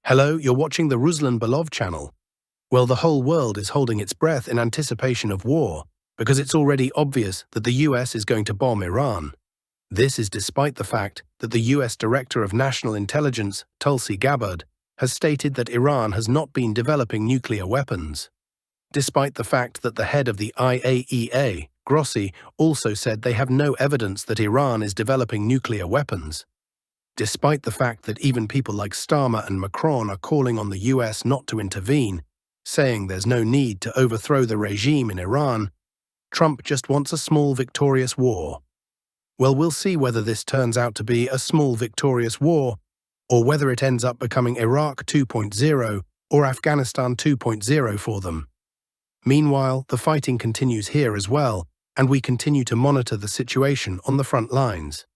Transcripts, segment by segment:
Hello, you're watching the Ruslan Belov channel. Well, the whole world is holding its breath in anticipation of war, because it's already obvious that the US is going to bomb Iran. This is despite the fact that the US Director of National Intelligence, Tulsi Gabbard, has stated that Iran has not been developing nuclear weapons. Despite the fact that the head of the IAEA, Grossi, also said they have no evidence that Iran is developing nuclear weapons. Despite the fact that even people like Starmer and Macron are calling on the US not to intervene, saying there's no need to overthrow the regime in Iran, Trump just wants a small victorious war. Well, we'll see whether this turns out to be a small victorious war, or whether it ends up becoming Iraq 2.0 or Afghanistan 2.0 for them. Meanwhile, the fighting continues here as well, and we continue to monitor the situation on the front lines.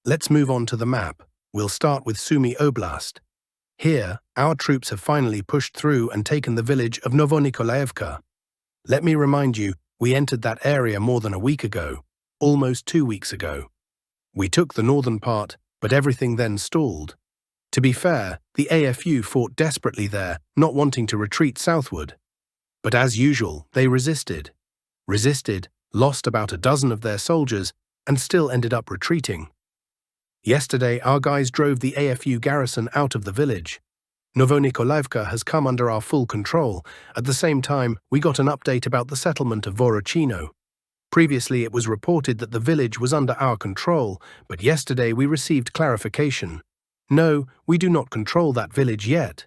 Let's move on to the map. We'll start with Sumi Oblast. Here, our troops have finally pushed through and taken the village of Novonikolayevka. Let me remind you, we entered that area more than a week ago, almost 2 weeks ago. We took the northern part, but everything then stalled. To be fair, the AFU fought desperately there, not wanting to retreat southward. But as usual, they resisted, lost about a dozen of their soldiers, and still ended up retreating. Yesterday, our guys drove the AFU garrison out of the village. Novonikolayevka has come under our full control. At the same time, we got an update about the settlement of Vorochino. Previously, it was reported that the village was under our control, but yesterday we received clarification. No, we do not control that village yet.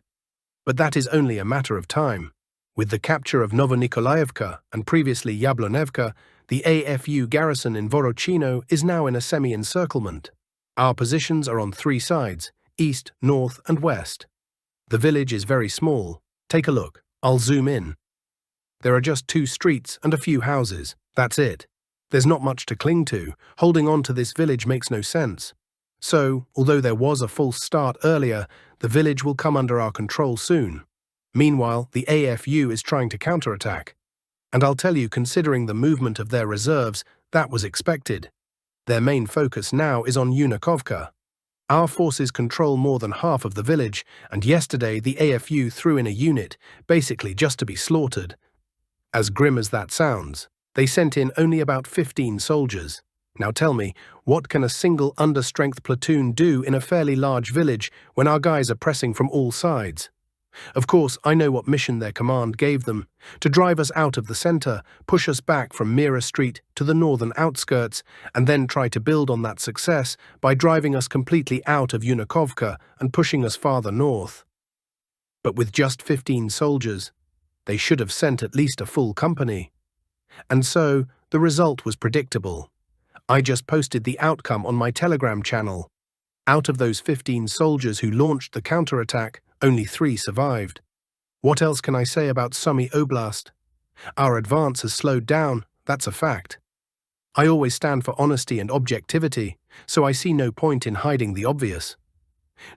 But that is only a matter of time. With the capture of Novonikolayevka and previously Yablonevka, the AFU garrison in Vorochino is now in a semi-encirclement. Our positions are on 3 sides, east, north, and west. The village is very small. Take a look. I'll zoom in. There are just 2 streets and a few houses. That's it. There's not much to cling to. Holding on to this village makes no sense. So, although there was a false start earlier, the village will come under our control soon. Meanwhile, the AFU is trying to counterattack. And I'll tell you, considering the movement of their reserves, that was expected. Their main focus now is on Yunukovka. Our forces control more than half of the village, and yesterday the AFU threw in a unit, basically just to be slaughtered. As grim as that sounds, they sent in only about 15 soldiers. Now tell me, what can a single understrength platoon do in a fairly large village when our guys are pressing from all sides? Of course, I know what mission their command gave them: to drive us out of the center, push us back from Mira Street to the northern outskirts, and then try to build on that success by driving us completely out of Yunukovka and pushing us farther north. But with just 15 soldiers, they should have sent at least a full company. And so, the result was predictable. I just posted the outcome on my Telegram channel. Out of those 15 soldiers who launched the counterattack, only 3 survived. What else can I say about Sumi Oblast? Our advance has slowed down, that's a fact. I always stand for honesty and objectivity, so I see no point in hiding the obvious.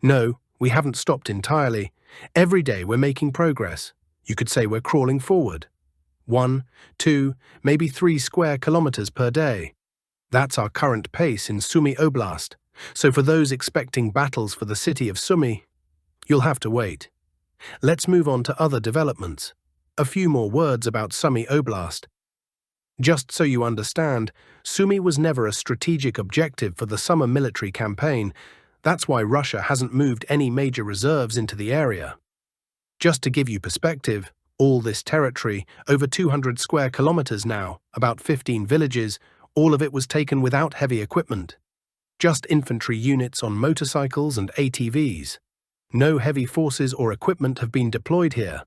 No, we haven't stopped entirely. Every day we're making progress. You could say we're crawling forward. 1, 2, maybe 3 square kilometers per day. That's our current pace in Sumi Oblast. So for those expecting battles for the city of Sumi, you'll have to wait. Let's move on to other developments. A few more words about Sumi Oblast. Just so you understand, Sumi was never a strategic objective for the summer military campaign. That's why Russia hasn't moved any major reserves into the area. Just to give you perspective, all this territory, over 200 square kilometers now, about 15 villages, all of it was taken without heavy equipment. Just infantry units on motorcycles and ATVs. No heavy forces or equipment have been deployed here.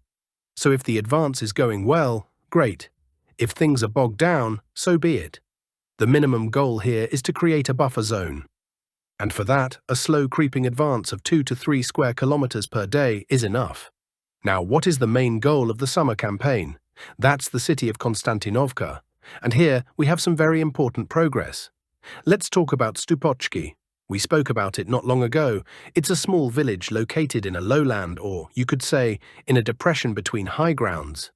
So if the advance is going well, great. If things are bogged down, so be it. The minimum goal here is to create a buffer zone. And for that, a slow creeping advance of 2 to 3 square kilometers per day is enough. Now, what is the main goal of the summer campaign? That's the city of Konstantinovka. And here we have some very important progress. Let's talk about Stupotchki. We spoke about it not long ago. It's a small village located in a lowland, or, you could say, in a depression between high grounds.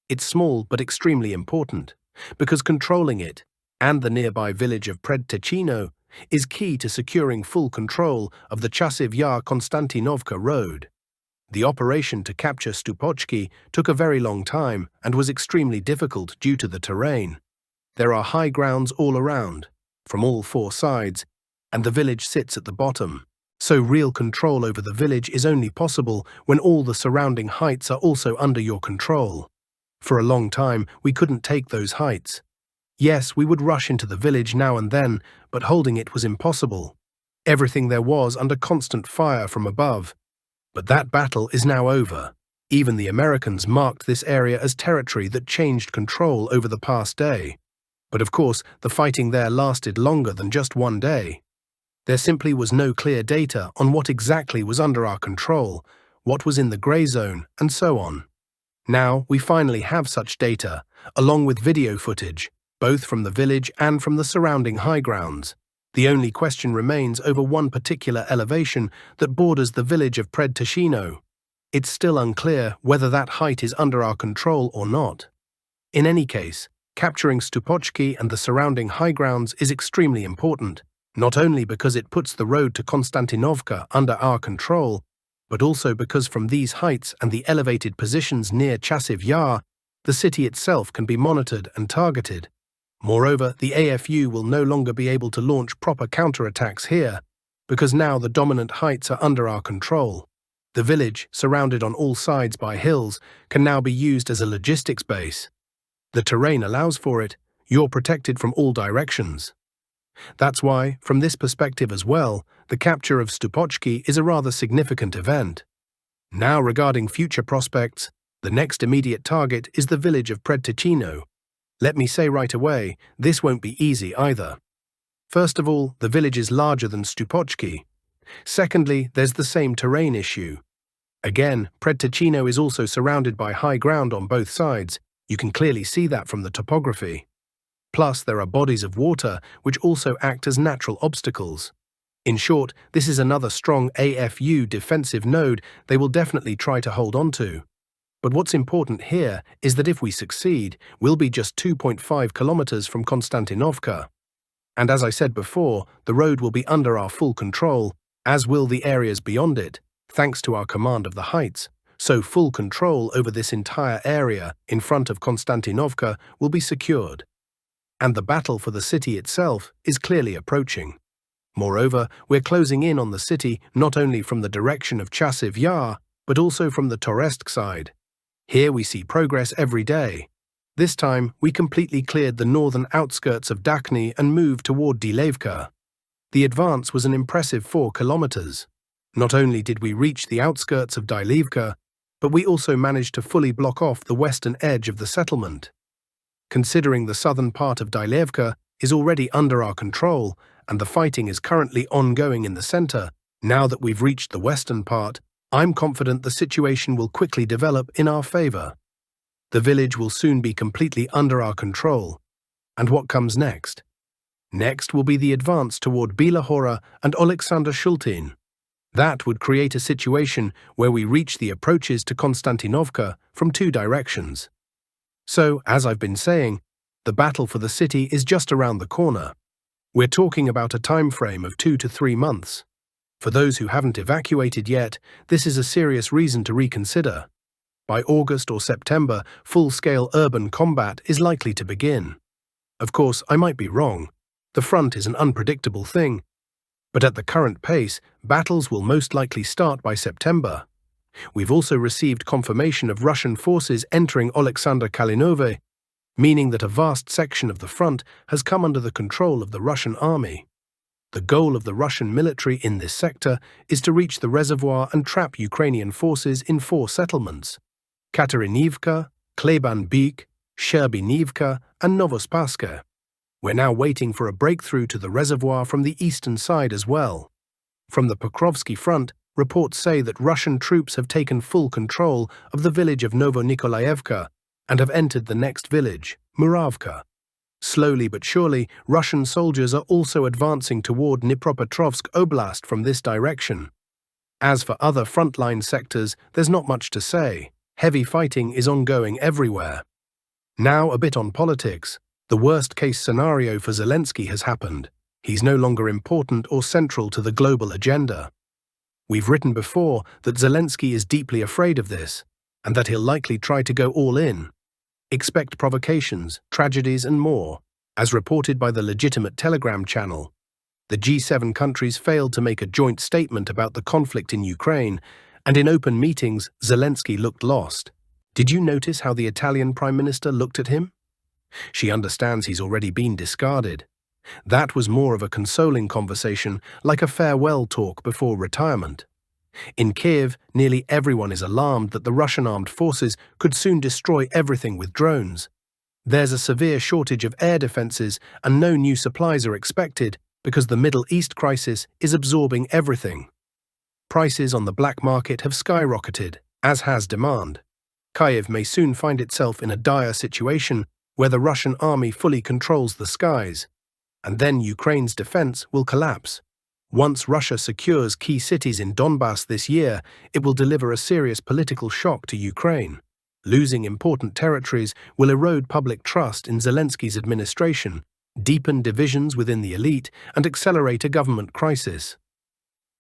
It's small but extremely important, because controlling it, and the nearby village of Predtechino, is key to securing full control of the Chasiv Yar-Konstantinovka road. The operation to capture Stupotchki took a very long time and was extremely difficult due to the terrain. There are high grounds all around, from all four sides, and the village sits at the bottom. So real control over the village is only possible when all the surrounding heights are also under your control. For a long time, we couldn't take those heights. Yes, we would rush into the village now and then, but holding it was impossible. Everything there was under constant fire from above. But that battle is now over. Even the Americans marked this area as territory that changed control over the past day. But of course, the fighting there lasted longer than just one day. There simply was no clear data on what exactly was under our control, what was in the grey zone, and so on. Now we finally have such data, along with video footage, both from the village and from the surrounding high grounds. The only question remains over one particular elevation that borders the village of Predtashino. It's still unclear whether that height is under our control or not. In any case, capturing Stupotchki and the surrounding high grounds is extremely important, not only because it puts the road to Konstantinovka under our control, but also because from these heights and the elevated positions near Chasiv Yar, the city itself can be monitored and targeted. Moreover, the AFU will no longer be able to launch proper counterattacks here, because now the dominant heights are under our control. The village, surrounded on all sides by hills, can now be used as a logistics base. The terrain allows for it. You're protected from all directions. That's why, from this perspective as well, the capture of Stupotchki is a rather significant event. Now regarding future prospects, the next immediate target is the village of Predtashino. Let me say right away, this won't be easy either. First of all, the village is larger than Stupotchki. Secondly, there's the same terrain issue. Again, Predtashino is also surrounded by high ground on both sides. You can clearly see that from the topography. Plus, there are bodies of water which also act as natural obstacles. In short, this is another strong AFU defensive node they will definitely try to hold on to. But what's important here is that if we succeed, we'll be just 2.5 kilometers from Konstantinovka. And as I said before, the road will be under our full control, as will the areas beyond it, thanks to our command of the heights. So full control over this entire area in front of Konstantinovka will be secured. And the battle for the city itself is clearly approaching. Moreover, we're closing in on the city not only from the direction of Chasiv Yar, but also from the Toretsk side. Here we see progress every day. This time, we completely cleared the northern outskirts of Dakhny and moved toward Dilevka. The advance was an impressive 4 kilometers. Not only did we reach the outskirts of Dilevka, but we also managed to fully block off the western edge of the settlement. Considering the southern part of Dilevka is already under our control and the fighting is currently ongoing in the center, now that we've reached the western part, I'm confident the situation will quickly develop in our favor. The village will soon be completely under our control. And what comes next? Next will be the advance toward Belahora and Alexander Shultin. That would create a situation where we reach the approaches to Konstantinovka from 2 directions. So, as I've been saying, the battle for the city is just around the corner. We're talking about a time frame of 2 to 3 months. For those who haven't evacuated yet, this is a serious reason to reconsider. By August or September, full-scale urban combat is likely to begin. Of course, I might be wrong. The front is an unpredictable thing. But at the current pace, battles will most likely start by September. We've also received confirmation of Russian forces entering Alexander Kalinove, meaning that a vast section of the front has come under the control of the Russian army. The goal of the Russian military in this sector is to reach the reservoir and trap Ukrainian forces in 4 settlements: Katerinivka, Kleban-Bik, Sherbinivka, and Novospaska. We're now waiting for a breakthrough to the reservoir from the eastern side as well. From the Pokrovsky front, reports say that Russian troops have taken full control of the village of Novonikolaevka and have entered the next village, Muravka. Slowly but surely, Russian soldiers are also advancing toward Dnipropetrovsk Oblast from this direction. As for other frontline sectors, there's not much to say. Heavy fighting is ongoing everywhere. Now a bit on politics. The worst-case scenario for Zelensky has happened. He's no longer important or central to the global agenda. We've written before that Zelensky is deeply afraid of this, and that he'll likely try to go all in. Expect provocations, tragedies, and more, as reported by the legitimate Telegram channel. The G7 countries failed to make a joint statement about the conflict in Ukraine, and in open meetings, Zelensky looked lost. Did you notice how the Italian Prime Minister looked at him? She understands he's already been discarded. That was more of a consoling conversation, like a farewell talk before retirement. In Kiev, nearly everyone is alarmed that the Russian armed forces could soon destroy everything with drones. There's a severe shortage of air defenses and no new supplies are expected because the Middle East crisis is absorbing everything. Prices on the black market have skyrocketed, as has demand. Kyiv may soon find itself in a dire situation where the Russian army fully controls the skies, and then Ukraine's defense will collapse. Once Russia secures key cities in Donbass this year, it will deliver a serious political shock to Ukraine. Losing important territories will erode public trust in Zelensky's administration, deepen divisions within the elite, and accelerate a government crisis.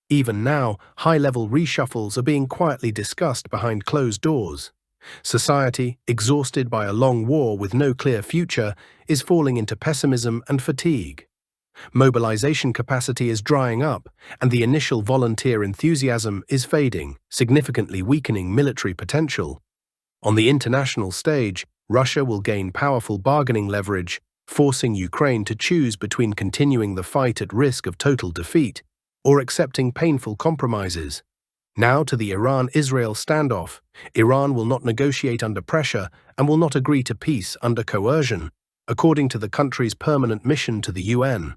Even now, high-level reshuffles are being quietly discussed behind closed doors. Society, exhausted by a long war with no clear future, is falling into pessimism and fatigue. Mobilization capacity is drying up, and the initial volunteer enthusiasm is fading, significantly weakening military potential. On the international stage, Russia will gain powerful bargaining leverage, forcing Ukraine to choose between continuing the fight at risk of total defeat or accepting painful compromises. Now to the Iran-Israel standoff. Iran will not negotiate under pressure and will not agree to peace under coercion, according to the country's permanent mission to the UN.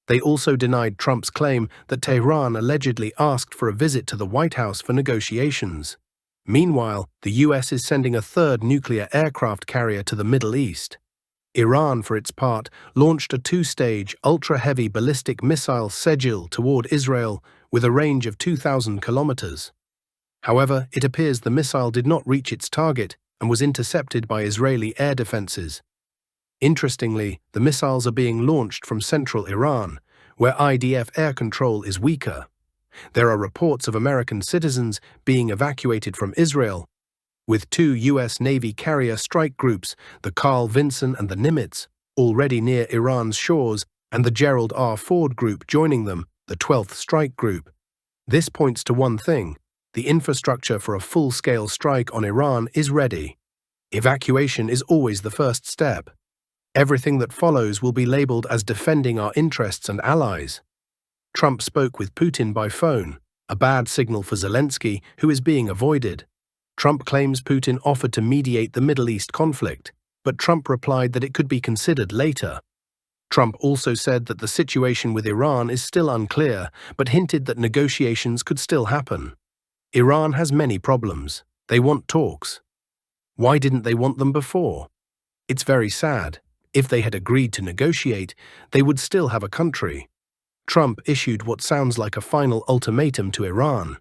They also denied Trump's claim that Tehran allegedly asked for a visit to the White House for negotiations. Meanwhile, the US is sending a third nuclear aircraft carrier to the Middle East. Iran, for its part, launched a two-stage, ultra-heavy ballistic missile Sejil toward Israel with a range of 2,000 kilometers. However, it appears the missile did not reach its target and was intercepted by Israeli air defenses. Interestingly, the missiles are being launched from central Iran, where IDF air control is weaker. There are reports of American citizens being evacuated from Israel, with two U.S. Navy carrier strike groups, the Carl Vinson and the Nimitz, already near Iran's shores, and the Gerald R. Ford Group joining them, the 12th Strike Group. This points to one thing: the infrastructure for a full-scale strike on Iran is ready. Evacuation is always the first step. Everything that follows will be labeled as defending our interests and allies. Trump spoke with Putin by phone, a bad signal for Zelensky, who is being avoided. Trump claims Putin offered to mediate the Middle East conflict, but Trump replied that it could be considered later. Trump also said that the situation with Iran is still unclear, but hinted that negotiations could still happen. Iran has many problems. They want talks. Why didn't they want them before? It's very sad. If they had agreed to negotiate, they would still have a country. Trump issued what sounds like a final ultimatum to Iran.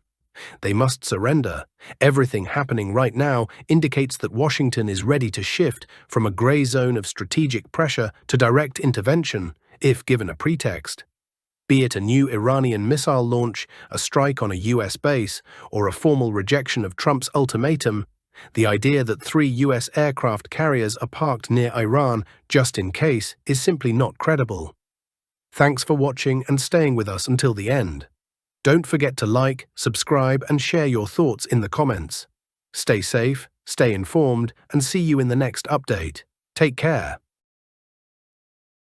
They must surrender. Everything happening right now indicates that Washington is ready to shift from a gray zone of strategic pressure to direct intervention, if given a pretext. Be it a new Iranian missile launch, a strike on a US base, or a formal rejection of Trump's ultimatum, the idea that 3 US aircraft carriers are parked near Iran just in case is simply not credible. Thanks for watching and staying with us until the end. Don't forget to like, subscribe, and share your thoughts in the comments. Stay safe, stay informed, and see you in the next update. Take care.